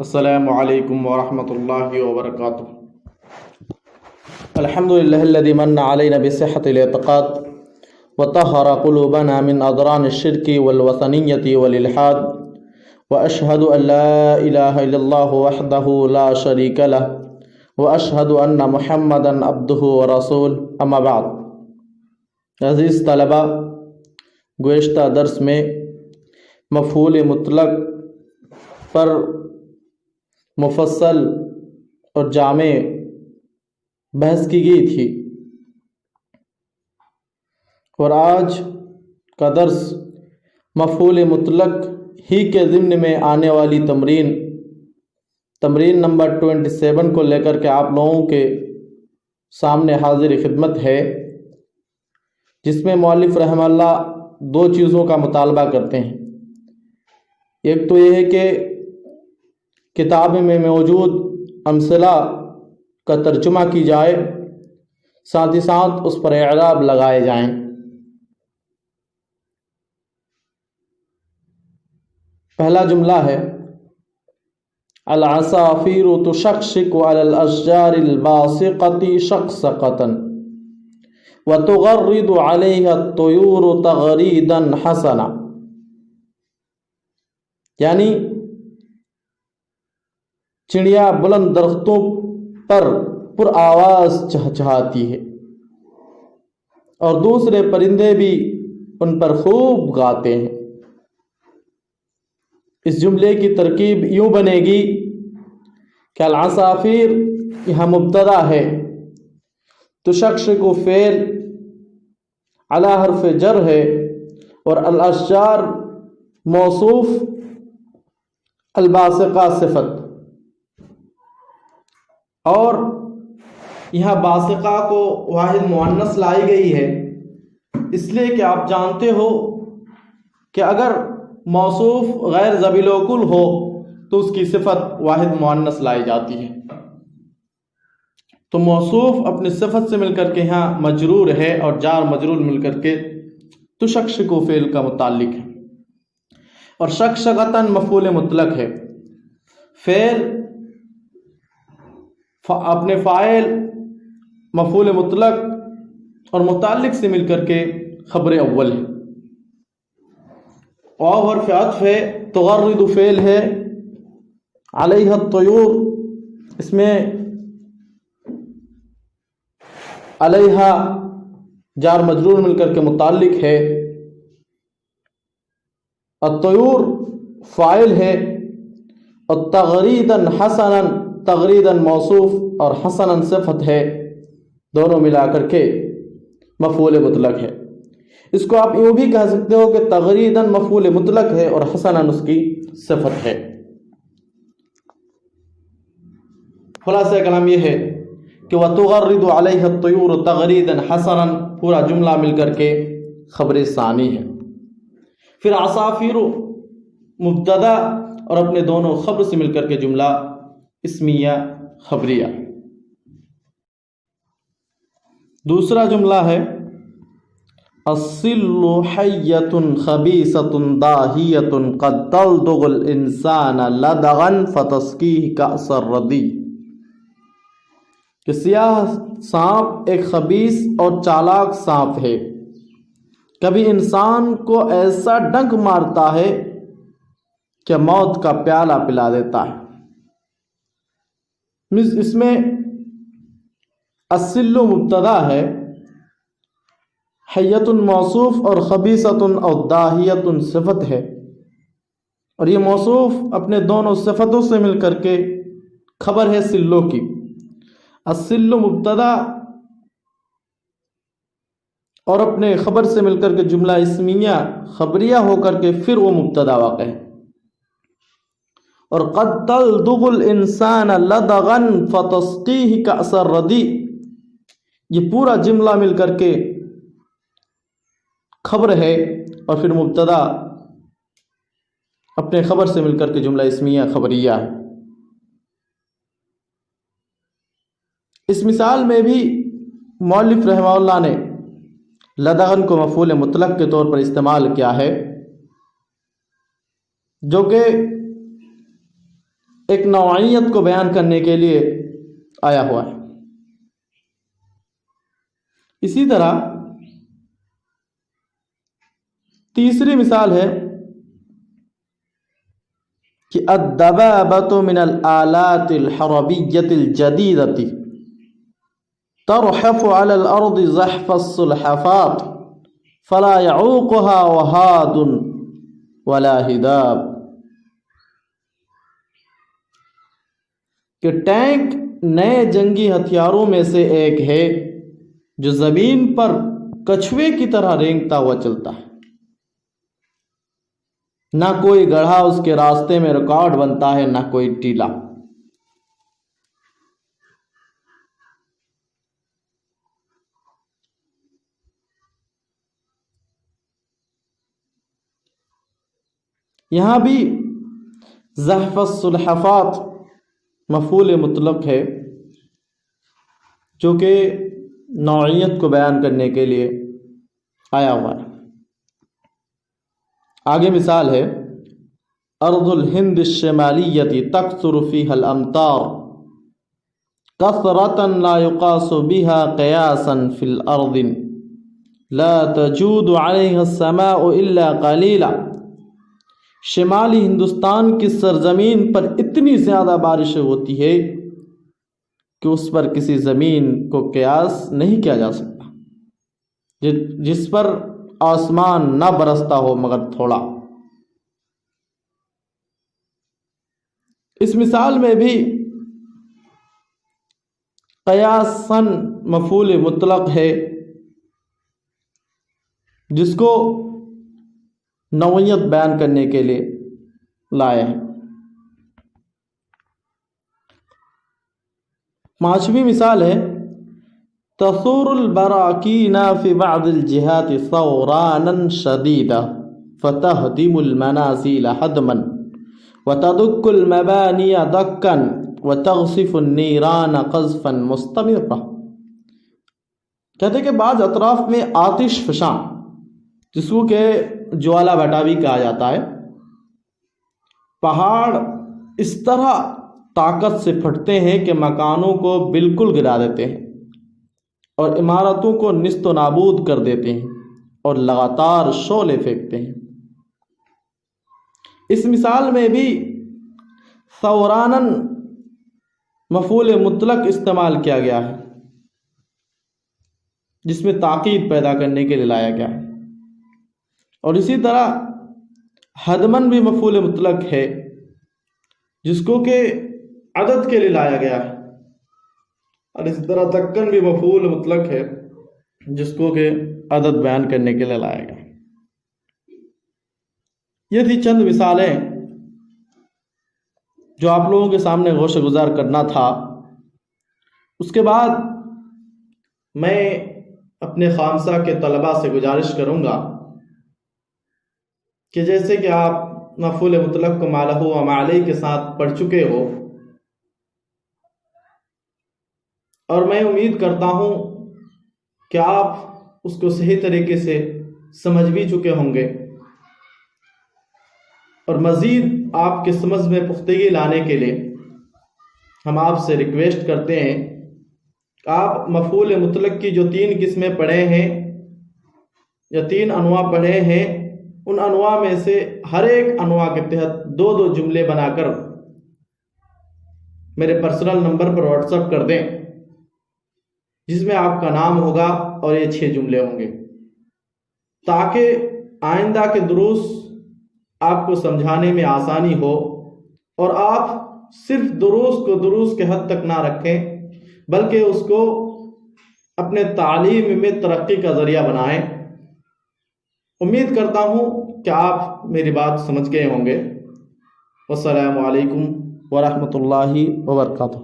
السلام علیکم ورحمۃ اللہ وبرکاتہ۔ الحمد للہ الذی من علینا بصحۃ الاعتقاد وطہر قلوبنا من اضران الشرک والوثنیۃ والالحاد واشہد ان لا الہ الا اللہ وحدہ لا شریک لہ واشہد ان محمدا عبدہ ورسولہ، اما بعد۔ عزیز طلبہ، گزشتہ درس میں مفعول مطلق پر مفصل اور جامع بحث کی گئی تھی، اور آج کا درس مفعول مطلق ہی کے ضمن میں آنے والی تمرین نمبر 27 کو لے کر کے آپ لوگوں کے سامنے حاضر خدمت ہے، جس میں مؤلف رحمہ اللہ دو چیزوں کا مطالبہ کرتے ہیں۔ ایک تو یہ ہے کہ کتاب میں موجود امثلہ کا ترجمہ کی جائے، ساتھ ہی ساتھ اس پر اعراب لگائے جائیں۔ پہلا جملہ ہے: العصافیر تشقشق علی الاشجار الباسقۃ شقشقۃ وتغرد علیہا الطیور تغریدا حسنا، یعنی چڑیا بلند درختوں پر پر آواز چہچہاتی ہے اور دوسرے پرندے بھی ان پر خوب گاتے ہیں۔ اس جملے کی ترکیب یوں بنے گی کہ العصافیر یہاں مبتدا ہے، تشقشق فعل، علی حرف جر ہے، اور الاشجار موصوف، الباسقہ صفت۔ اور یہاں باسقہ کو واحد مؤنث لائی گئی ہے، اس لیے کہ آپ جانتے ہو کہ اگر موصوف غیر ذوی العقول ہو تو اس کی صفت واحد مؤنث لائی جاتی ہے۔ تو موصوف اپنی صفت سے مل کر کے یہاں مجرور ہے، اور جار مجرور مل کر کے تشقشق فعل کا متعلق ہے، اور شقشقۃ مفعول مطلق ہے۔ فعل اپنے فاعل، مفعول مطلق اور متعلق سے مل کر کے خبر اول ہے۔ واو حرف عطف ہے، تغرد فعل ہے، علیہ الطیور، اس میں علیہ جار مجرور مل کر کے متعلق ہے، الطیور فاعل ہے، اور تغریدا حسنا، تغریدا موصوف اور حسنا صفت ہے، دونوں ملا کر کے مفعول مطلق ہے۔ اس کو آپ یوں بھی کہہ سکتے ہو کہ تغریدا مفعول مطلق ہے اور حسنا اس کی صفت ہے۔ خلاصہ کلام یہ ہے کہ وَتُغَرِّدُ عَلَيْهَا الطُّيُورُ تَغْرِيدًا حَسَنًا پورا جملہ مل کر کے خبر ثانی ہے۔ پھر عصافیر مبتدا اور اپنے دونوں خبر سے مل کر کے جملہ اسمیہ خبریہ۔ دوسرا جملہ ہے: السل حیۃ خبیثۃ داہیۃ قد تلدغ الانسان لدغا فتسقیہ کأس الردی، کہ سیاہ سانپ ایک خبیث اور چالاک سانپ ہے، کبھی انسان کو ایسا ڈنک مارتا ہے کہ موت کا پیالہ پلا دیتا ہے۔ اس میں السل مبتدا ہے، حیۃ موصوف اور خبیثۃ اور داہیۃ صفت ہے، اور یہ موصوف اپنے دونوں صفتوں سے مل کر کے خبر ہے سلو کی۔ السل مبتدا اور اپنے خبر سے مل کر کے جملہ اسمیہ خبریہ ہو کر کے پھر وہ مبتدا واقع ہے۔ اور قد تلدغ الانسان لدغا فتسقیہ کأس الردی، یہ پورا جملہ مل کر کے خبر ہے، اور پھر مبتدا اپنے خبر سے مل کر کے جملہ اسمیہ خبریہ ہے۔ اس مثال میں بھی مؤلف رحمہ اللہ نے لدغن کو مفعول مطلق کے طور پر استعمال کیا ہے، جو کہ ایک نوعیت کو بیان کرنے کے لیے آیا ہوا ہے۔ اسی طرح تیسری مثال ہے کہ الدبابة من الآلات الحربية الجديدة ترحف على الأرض زحف السلحفاة فلا يعوقها وهاد ولا هداب، کہ ٹینک نئے جنگی ہتھیاروں میں سے ایک ہے جو زمین پر کچھوے کی طرح رینگتا ہوا چلتا ہے، نہ کوئی گڑھا اس کے راستے میں رکاوٹ بنتا ہے، نہ کوئی ٹیلا۔ یہاں بھی زحف السلحفات مفعول مطلق ہے جو کہ نوعیت کو بیان کرنے کے لیے آیا ہوا ہے۔ آگے مثال ہے ارض الہند الشمالیۃ تکثر فیہا الامطار کثرۃ لا یقاس بها قیاسا فی الارض لا تجود علیہا السماء الا قلیلا، شمالی ہندوستان کی سرزمین پر اتنی زیادہ بارشیں ہوتی ہے کہ اس پر کسی زمین کو قیاس نہیں کیا جا سکتا، جس پر آسمان نہ برستا ہو مگر تھوڑا۔ اس مثال میں بھی قیاساً مفعول مطلق ہے جس کو نوعیت بیان کرنے کے لیے لائے ہیں۔ پانچویں مثال ہے تصور البراکین فی بعض الجہات ثورانا شدیدا فتہدم المنازل حدما وتدک المبانی دکا وتغصف النیران قذفا مستمرا، کہتے ہیں کہ بعض اطراف میں آتش فشاں، جس کو کہ جوالا بھٹا بھی کہا جاتا ہے، پہاڑ اس طرح طاقت سے پھٹتے ہیں کہ مکانوں کو بالکل گرا دیتے ہیں اور عمارتوں کو نیست و نابود کر دیتے ہیں اور لگاتار شعلے پھینکتے ہیں۔ اس مثال میں بھی ثوراناً مفعول مطلق استعمال کیا گیا ہے جس میں تاکید پیدا کرنے کے لیے لایا گیا ہے، اور اسی طرح حدمن بھی مفعول مطلق ہے جس کو کہ عدد کے لیے لایا گیا ہے، اور اسی طرح دکن بھی مفعول مطلق ہے جس کو کہ عدد بیان کرنے کے لیے لایا گیا۔ یہ تھی چند مثالیں جو آپ لوگوں کے سامنے غوش گزار کرنا تھا۔ اس کے بعد میں اپنے خامسہ کے طلباء سے گزارش کروں گا کہ جیسے کہ آپ مفعول مطلق کو ما لہ و ما علیہ کے ساتھ پڑھ چکے ہو، اور میں امید کرتا ہوں کہ آپ اس کو صحیح طریقے سے سمجھ بھی چکے ہوں گے، اور مزید آپ کے سمجھ میں پختگی لانے کے لیے ہم آپ سے ریکویسٹ کرتے ہیں کہ آپ مفعول مطلق کی جو 3 قسمیں پڑھے ہیں یا 3 انواع پڑھے ہیں، ان انواع میں سے ہر ایک انواع کے تحت 2 جملے بنا کر میرے پرسنل نمبر پر واٹس ایپ کر دیں، جس میں آپ کا نام ہوگا اور یہ 6 جملے ہوں گے، تاکہ آئندہ کے دروس آپ کو سمجھانے میں آسانی ہو اور آپ صرف دروس کو دروس کے حد تک نہ رکھیں بلکہ اس کو اپنے تعلیم میں ترقی کا ذریعہ بنائیں۔ امید کرتا ہوں کہ آپ میری بات سمجھ گئے ہوں گے۔ والسلام علیکم ورحمۃ اللہ وبرکاتہ۔